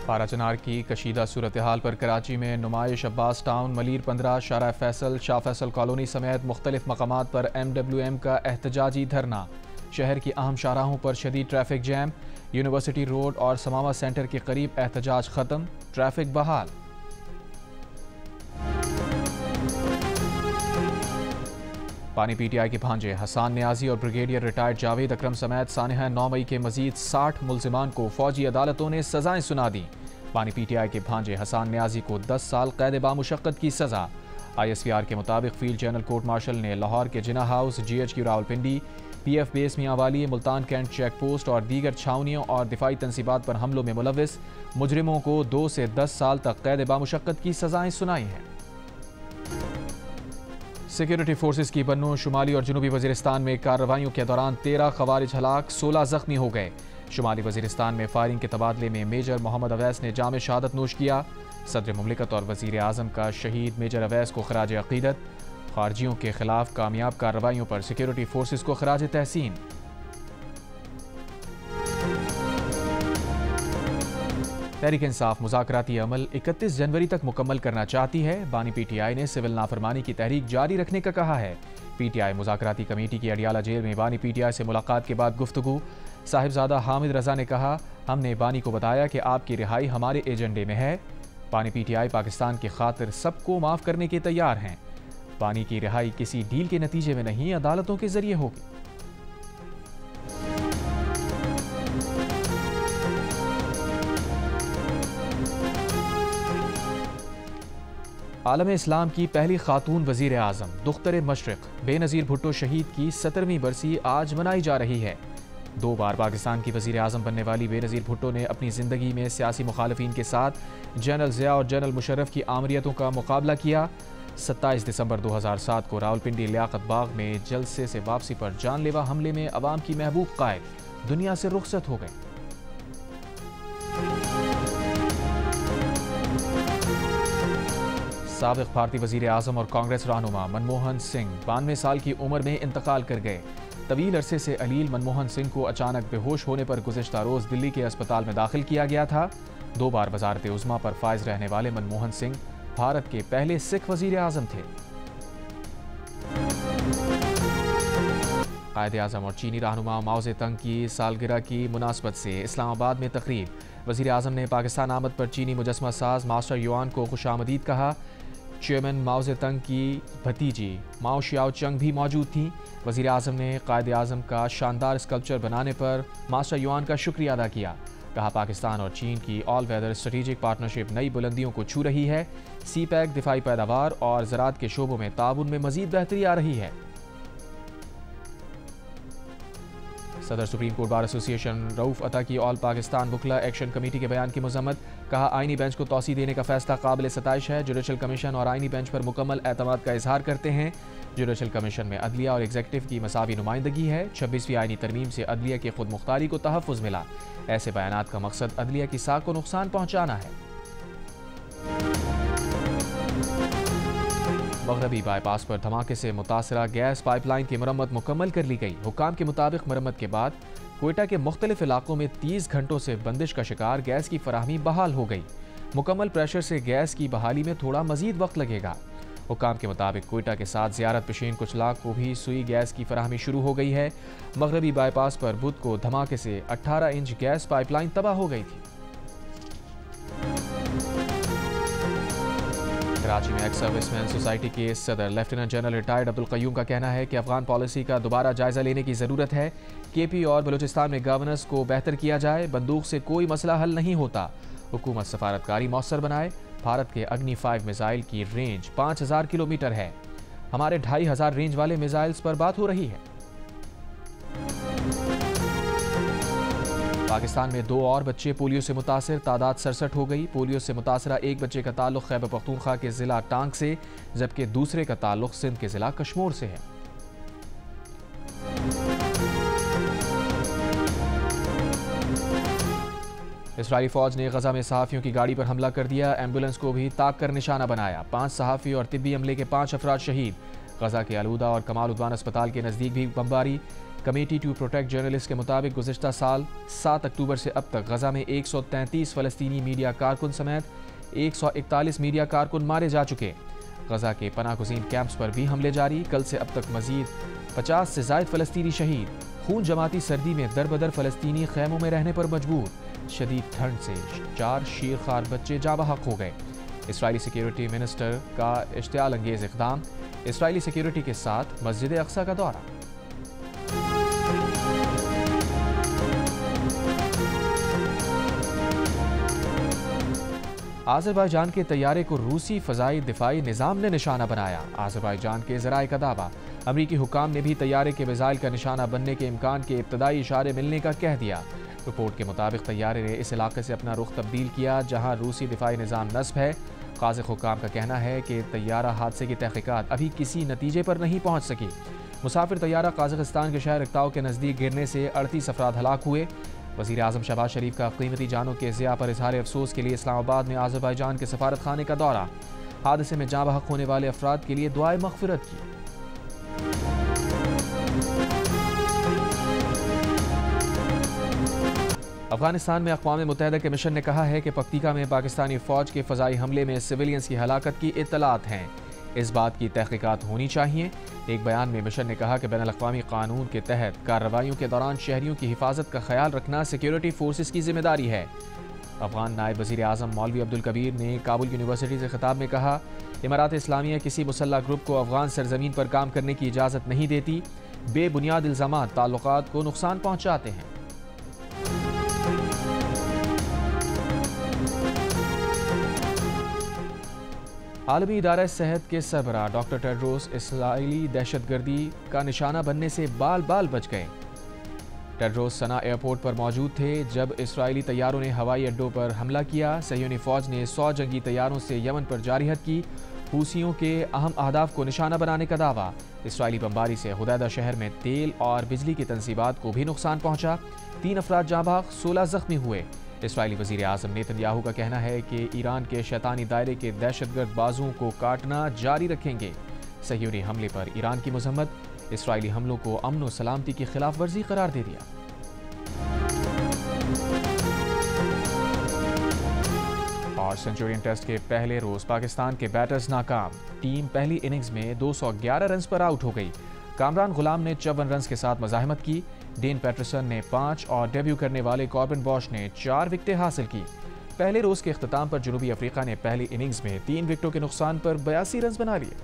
पारा चनार की कशीदा सूरत हाल पर कराची में नुमाइश, अब्बास टाउन, मलिर 15, शारा फैसल, शाह फैसल कॉलोनी समेत मुख्तलिफ मकामात पर MWM का एहतजाजी धरना। शहर की अहम शाहराहों पर शदीद ट्रैफिक जैम। यूनिवर्सिटी रोड और समावा सेंटर के करीब एहतजाज खत्म, ट्रैफिक बहाल। पानी PTI के भांजे हसान नियाजी और ब्रिगेडियर रिटायर्ड जावेद अकरम समेत सानहा 9 मई के मजीद 60 मुल्जिमान को फौजी अदालतों ने सजाएं सुना दी। पानी PTI के भांजे हसान नियाजी को 10 साल कैद बामुशक्कत की सजा। ISVR के मुताबिक फील्ड जनरल कोर्ट मार्शल ने लाहौर के Jinnah house, GHQ Rawalpindi, PF base Mianwali, Multan cantt check post और दीगर छावनियों और दिफाई तनसीबात पर हमलों में मुलविस मुजरिमों को 2 से 10 साल तक कैद बामुशक्कत की सजाएं सुनाई हैं। सिक्योरिटी फोर्सेस की बन्नू, शुमाली और जनूबी वजीरिस्तान में कार्रवाइयों के दौरान 13 खवारिज हलाक, 16 जख्मी हो गए। शुमाली वजीरिस्तान में फायरिंग के तबादले में मेजर मोहम्मद अवैस ने जाम शहादत नोश किया। सदर मुमलिकत और वजीर आजम का शहीद मेजर अवैस को खराज अकीदत। खारजियों के खिलाफ कामयाब कार्रवाइयों पर सिक्योरिटी फोर्सेस को खराज तहसीन। तहरीक इंसाफ मुज़ाकराती अमल 31 जनवरी तक मुकम्मल करना चाहती है। बानी PTI ने सिविल नाफरमानी की तहरीक जारी रखने का कहा है। PTI मुज़ाकराती कमेटी की अडियाला जेल में बानी PTI से मुलाकात के बाद गुफ्तगू। साहिबजादा हामिद रजा ने कहा, हमने बानी को बताया कि आपकी रिहाई हमारे एजेंडे में है। बानी PTI पाकिस्तान की खातिर सबको माफ़ करने के तैयार हैं। बानी की रिहाई किसी डील के नतीजे में नहीं, अदालतों के जरिए होगी। आलम इस्लाम की पहली खातून वजीर आजम दुख्तर मशरिक बेनज़ीर भुट्टो शहीद की 17वीं बरसी आज मनाई जा रही है। 2 बार पाकिस्तान की वजीर आजम बनने वाली बेनज़ीर भुट्टो ने अपनी ज़िंदगी में सियासी मुखालफिन के साथ जनरल ज़िया और जनरल मुशर्रफ की आमरीतों का मुकाबला किया। 27 दिसंबर 2007 को रावलपिंडी लियाकत बाग में जलसे से वापसी पर जानलेवा हमले में अवाम की महबूब कायद दुनिया से रुखसत हो गए। साबिक़ भारतीय वज़ीर आज़म और कांग्रेस रहनुमा मनमोहन सिंह 92 साल की उम्र में इंतकाल कर गए। तवील अरसे से अलील मनमोहन सिंह को अचानक बेहोश होने पर गुज़िश्ता रोज़ दिल्ली के अस्पताल में दाखिल किया गया था। 2 बार वज़ारत उज़्मा पर फाइज रहने वाले मनमोहन सिंह भारत के पहले सिख वज़ीर आज़म थे। कायदे आज़म और चीनी रहनुमा माओ ज़ेतुंग की सालगिरह की मुनासबत से इस्लामाबाद में तकरीब। वज़ीर आज़म ने पाकिस्तान आमद पर चीनी मुजस्समा साज मास्टर युआन को खुशामदीद कहा। चेयरमैन माओ ज़ेतुंग की भतीजी माओ शियाओ चंग भी मौजूद थीं। वज़ीर आज़म ने कायदे आज़म का शानदार स्कल्पचर बनाने पर मास्टर युआन का शुक्रिया अदा किया। कहा, पाकिस्तान और चीन की ऑल वेदर स्ट्रेटेजिक पार्टनरशिप नई बुलंदियों को छू रही है। CPEC दिफाई पैदावार और ज़राअत के शोबों में ताउन में मज़ीद बेहतरी आ रही है। सदर supreme court bar association Rauf अता की ऑल पाकिस्तान वकला एक्शन कमेटी के बयान की मजम्मत। कहा, आईनी बेंच को तौसी देने का फैसला काबिल सताइश है। जुडिशल कमीशन और आईनी बेंच पर मुकम्मल एतमाद का इजहार करते हैं। जुडिशल कमीशन में अदलिया और एग्जीक्यूटिव की मसावी नुमाइंदगी है। 26वीं आईनी तरमीम से अदलिया की खुद मुख्तारी को तहफ़्फ़ुज़ मिला। ऐसे बयानात का मकसद अदलिया की साख को नुकसान पहुँचाना है। मगरबी बाईपास पर धमाके से मुतासरा गैस पाइपलाइन की मरम्मत मुकम्मल कर ली गई। हुक्काम के मुताबिक मरम्मत के बाद कोयटा के मुख्तलिफ इलाकों में 30 घंटों से बंदिश का शिकार गैस की फराहमी बहाल हो गई। मुकम्मल प्रेशर से गैस की बहाली में थोड़ा मजीद वक्त लगेगा। हुक्काम के मुताबिक कोयटा के साथ ज़ियारत पेशीन कुचला को भी सुई गैस की फराहमी शुरू हो गई है। मगरबी बाईपास पर बुध को धमाके से 18 इंच गैस पाइपलाइन तबाह हो गई थी। कराची में एक्स सर्विसमैन सोसाइटी के सदर lieutenant general retired Abdul Qayyum का कहना है कि अफगान पॉलिसी का दोबारा जायजा लेने की ज़रूरत है। KP और बलूचिस्तान में गवर्नेंस को बेहतर किया जाए। बंदूक से कोई मसला हल नहीं होता। हुकूमत सफारतकारी मौसर बनाए। भारत के अग्नि 5 मिसाइल की रेंज 5000 किलोमीटर है। हमारे 2500 रेंज वाले मिसाइल्स पर बात हो रही है। पाकिस्तान में 2 और बच्चे पोलियो से मुतासर, तादाद 67 हो गई। पोलियो से मुतासरा एक बच्चे का ताल्लुक खैबर पख्तूनख्वा के ज़िला टांग से, जबकि दूसरे का ताल्लुक सिंध के ज़िला कश्मीर से है। इसराइली फ़ौज ने गजा में सहाफ़ियों की गाड़ी पर हमला कर दिया। एम्बुलेंस को भी ताक कर निशाना बनाया। 5 सहाफ़ी और तिब्बी अमले के 5 अफराद शहीद। गजा के अलूदा और कमाल उद्वान अस्पताल के नज़दीक भी बमबारी। कमेटी टू प्रोटेक्ट जर्नलिस्ट के मुताबिक गुज़िश्ता साल 7 अक्टूबर से अब तक गजा में 133 फ़लस्तीनी मीडिया कारकुन समेत 141 मीडिया कारकुन मारे जा चुके। गजा के पनाहगज़ीन कैंप्स पर भी हमले जारी। कल से अब तक मजीद 50 से ज़ायद फ़लस्तीनी शहीद। खून जमाती सर्दी में दरबदर फ़लस्तीनी खैमों में रहने पर मजबूर। शदीद ठंड से 4 शीरखार बच्चे जाँ बहक हो गए। इसराइली सिक्योरिटी मिनिस्टर का इश्तियाल अंगेज़ इक़दाम। इसराइली सिक्योरिटी के साथ मस्जिद अक्सा का दौरा। आज़रबाईजान के तैयारे को रूसी फ़ज़ाई दिफाई निज़ाम ने निशाना बनाया। आज़रबाईजान के ज़राए का दावा। अमरीकी हुक्काम ने भी तैयारे के मिसाइल का निशाना बनने के इम्कान के इब्तदाई इशारे मिलने का कह दिया। रिपोर्ट के मुताबिक तैयारे ने इस इलाके से अपना रुख तब्दील किया जहाँ रूसी दिफाई निज़ाम नस्ब है। काज़िक हुक्काम का कहना है कि तैयारा हादसे की तहक़ीक़ात अभी किसी नतीजे पर नहीं पहुँच सकी। मुसाफिर तैयारा काज़ाकिस्तान के शहर इक्ताओ के नज़दीक गिरने से 38 अफराद हलाक हुए। वज़ीर आज़म शहबाज शरीफ का कीमती जानों के ज़िया पर इज़हार अफसोस के लिए इस्लामाबाद में आज़रबाईजान के सफारत खाने का दौरा। हादसे में जाँ बहक होने वाले अफराद के लिए दुआए मग़फ़िरत की। अफगानिस्तान में अक़वाम मुत्तहिदा के मिशन ने कहा है कि पक्तिका में पाकिस्तानी फ़ौज के फ़ज़ाई हमले में सिविलियंस की हलाकत की इत्तलात हैं। इस बात की तहक़ीक़ात होनी चाहिए। एक बयान में मिशन ने कहा कि बैनुल-अक़वामी कानून के तहत कार्रवाइयों के दौरान शहरियों की हिफाजत का ख्याल रखना सिक्योरिटी फोर्सेस की जिम्मेदारी है। अफगान नायब वज़ीर आज़म मौलवी अब्दुल कबीर ने काबुल यूनिवर्सिटी से खिताब में कहा, इमारात इस्लामिया किसी मुसल्लह ग्रुप को अफगान सरजमीन पर काम करने की इजाज़त नहीं देती। बेबुनियाद इल्ज़ामात ताल्लुकात को नुकसान पहुँचाते हैं। आलमी इदारा सेहत के सरबराह डॉक्टर टेड्रोस इसराइली दहशतगर्दी का निशाना बनने से बाल बाल बच गए। टेड्रोस सना एयरपोर्ट पर मौजूद थे जब इसराइली तैयारों ने हवाई अड्डों पर हमला किया। सह्यूनी फ़ौज ने 100 जंगी तैयारों से यमन पर जारी हद की। हूसियों के अहम अहदाफ को निशाना बनाने का दावा। इसराइली बमबारी से हुदैदा शहर में तेल और बिजली की तंसीबात को भी नुकसान पहुँचा। 3 अफराद जाँ बहक, 16 ज़ख्मी हुए। इसराइली वज़ीर आज़म नेतन्याहू का कहना है कि ईरान के शैतानी दायरे के दहशतगर्द बाजुओं को काटना जारी रखेंगे। सह्यूनी हमले पर ईरान की मज़म्मत। इसराइली हमलों को अमन व सलामती की खिलाफ वर्जी करार दे दिया। और सेंचुरियन टेस्ट के पहले रोज पाकिस्तान के बैटर्स नाकाम। टीम पहली इनिंग्स में 211 रन पर आउट हो गई। कामरान गुलाम ने 54 रन के साथ मज़ाहमत की। डेन पैटरसन ने 5 और डेब्यू करने वाले कॉर्बिन बॉश ने 4 विकेटें हासिल की। पहले रोज के इख्तिताम पर जनूबी अफ्रीका ने पहली इनिंग्स में 3 विकेटों के नुकसान पर 82 रन बना लिए।